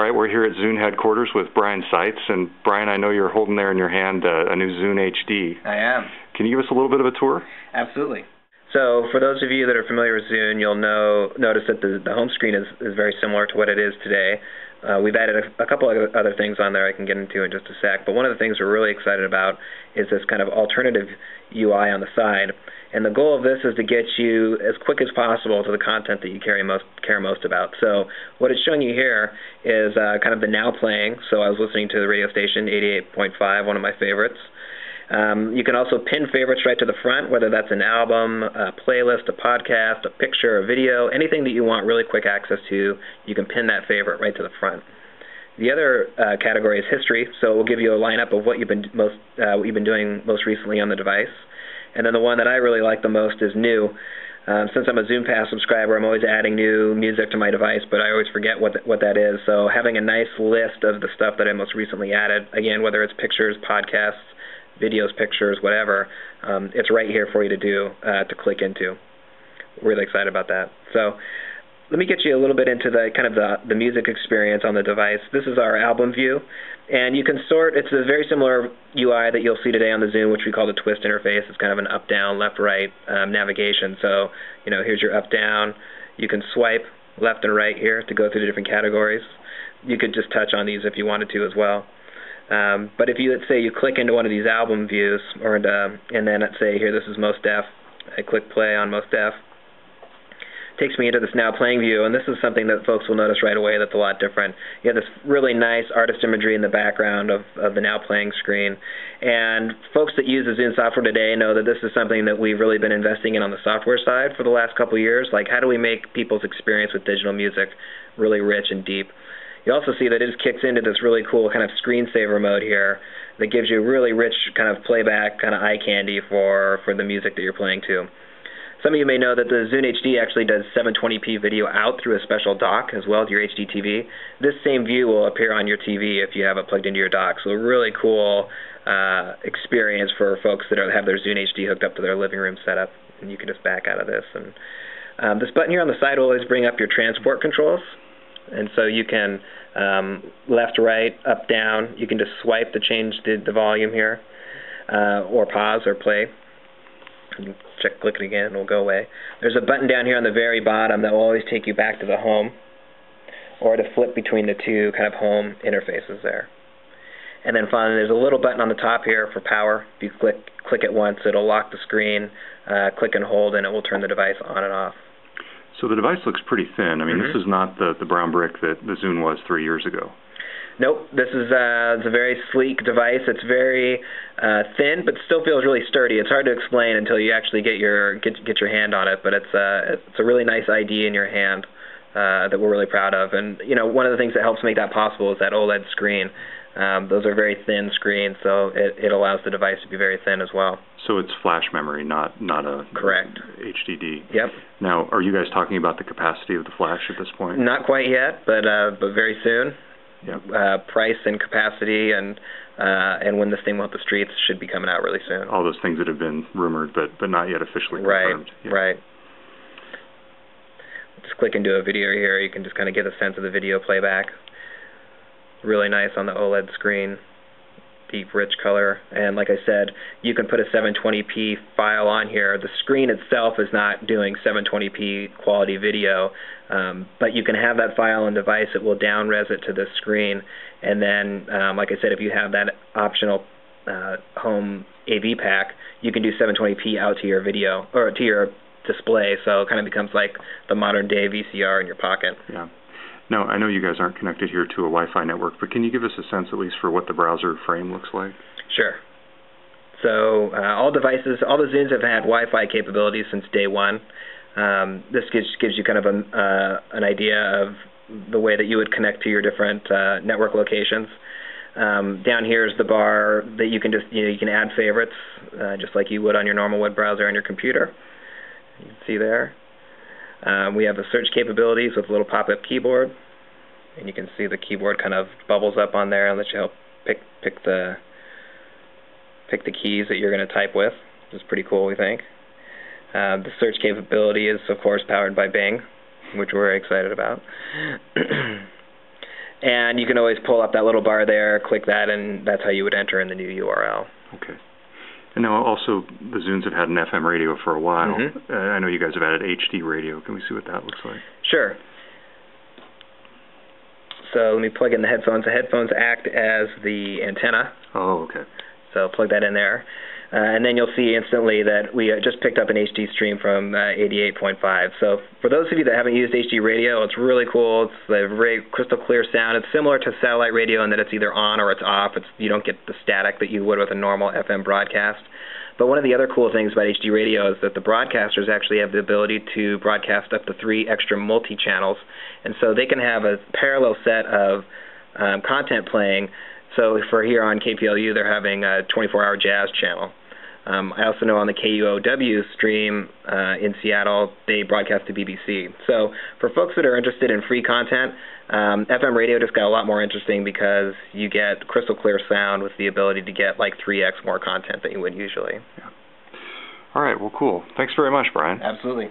right, we're here at Zune headquarters with Brian Seitz, and Brian, I know you're holding there in your hand a new Zune HD. I am. Can you give us a little bit of a tour? Absolutely. So for those of you that are familiar with Zune, you'll notice that the home screen is very similar to what it is today. We've added a couple of other things on there I can get into in just a sec, but one of the things we're really excited about is this kind of alternative UI on the side. And the goal of this is to get you as quick as possible to the content that you care most about. So what it's showing you here is kind of the now playing. So I was listening to the radio station 88.5, one of my favorites. You can also pin favorites right to the front, whether that's an album, a playlist, a podcast, a picture, a video, anything that you want really quick access to, you can pin that favorite right to the front. The other category is history, so it will give you a lineup of what you've been doing most recently on the device. And then the one that I really like the most is new. Since I'm a Zune Pass subscriber, I'm always adding new music to my device, but I always forget what that is. So having a nice list of the stuff that I most recently added, again, whether it's pictures, podcasts, videos, pictures, whatever, it's right here for you to do, to click into. Really excited about that. So let me get you a little bit into the kind of the music experience on the device. This is our album view, and you can sort. It's a very similar UI that you'll see today on the Zune, which we call the twist interface. It's kind of an up-down, left-right navigation. So here's your up-down. You can swipe left and right here to go through the different categories. You could just touch on these if you wanted to as well. But if you, let's say, you click into one of these album views, and then let's say here, this is Most Def. I click play on Most Def. Takes me into this now playing view, and this is something that folks will notice right away that's a lot different. You have this really nice artist imagery in the background of the now playing screen. And folks that use the Zune software today know that this is something that we've really been investing in on the software side for the last couple of years. Like, how do we make people's experience with digital music really rich and deep? You also see that it just kicks into this really cool kind of screensaver mode here that gives you really rich kind of playback, kind of eye candy for the music that you're playing to. Some of you may know that the Zune HD actually does 720p video out through a special dock as well as your HD TV. This same view will appear on your TV if you have it plugged into your dock. So a really cool experience for folks that have their Zune HD hooked up to their living room setup. And you can just back out of this. And this button here on the side will always bring up your transport controls. And so you can left, right, up, down. You can just swipe to change the volume here, or pause or play. You can click it again, it'll go away. There's a button down here on the very bottom that will always take you back to the home, or to flip between the two kind of home interfaces there. And then finally, there's a little button on the top here for power. If you click it once, it'll lock the screen. Click and hold, and it will turn the device on and off. So the device looks pretty thin. I mean, This is not the brown brick that the Zune was 3 years ago. Nope, this is it's a very sleek device. It's very thin, but still feels really sturdy. It's hard to explain until you actually get your hand on it. But it's a really nice ID in your hand that we're really proud of. And one of the things that helps make that possible is that OLED screen. Those are very thin screens, so it allows the device to be very thin as well. So it's flash memory, not a correct HDD. Yep. Now, are you guys talking about the capacity of the flash at this point? Not quite yet, but very soon. Yep. Price and capacity and when this thing will hit the streets should be coming out really soon. All those things that have been rumored but not yet officially confirmed. Right, right. Just click into a video here. You can just kind of get a sense of the video playback. Really nice on the OLED screen. Deep, rich color. And like I said, you can put a 720p file on here. The screen itself is not doing 720p quality video, but you can have that file on device. It will down-res it to the screen. And then, like I said, if you have that optional home AV pack, you can do 720p out to your video, or to your display, so it kind of becomes like the modern-day VCR in your pocket. Yeah. Now, I know you guys aren't connected here to a Wi-Fi network, but can you give us a sense at least for what the browser frame looks like? Sure. So all the Zunes have had Wi-Fi capabilities since day one. This gives you kind of an idea of the way that you would connect to your different network locations. Down here is the bar that you can just you can add favorites just like you would on your normal web browser on your computer. You can see there. We have the search capabilities with a little pop-up keyboard, and you can see the keyboard kind of bubbles up on there and lets you help pick the keys that you're going to type with, which is pretty cool, we think. The search capability is, of course, powered by Bing, which we're very excited about. And you can always pull up that little bar there, click that, and that's how you would enter in the new URL. Okay. And now also the Zunes have had an FM radio for a while. Mm-hmm. I know you guys have added HD radio. Can we see what that looks like? Sure. So let me plug in the headphones. The headphones act as the antenna. Oh, okay. So plug that in there. And then you'll see instantly that we just picked up an HD stream from 88.5. So for those of you that haven't used HD radio, it's really cool. It's a very crystal clear sound. It's similar to satellite radio in that it's either on or it's off. You don't get the static that you would with a normal FM broadcast. But one of the other cool things about HD radio is that the broadcasters actually have the ability to broadcast up to 3 extra multi-channels. And so they can have a parallel set of content playing. So for here on KPLU, they're having a 24-hour jazz channel. I also know on the KUOW stream in Seattle, they broadcast to BBC. So for folks that are interested in free content, FM radio just got a lot more interesting because you get crystal clear sound with the ability to get like 3x more content than you would usually. Yeah. All right, well, cool. Thanks very much, Brian. Absolutely.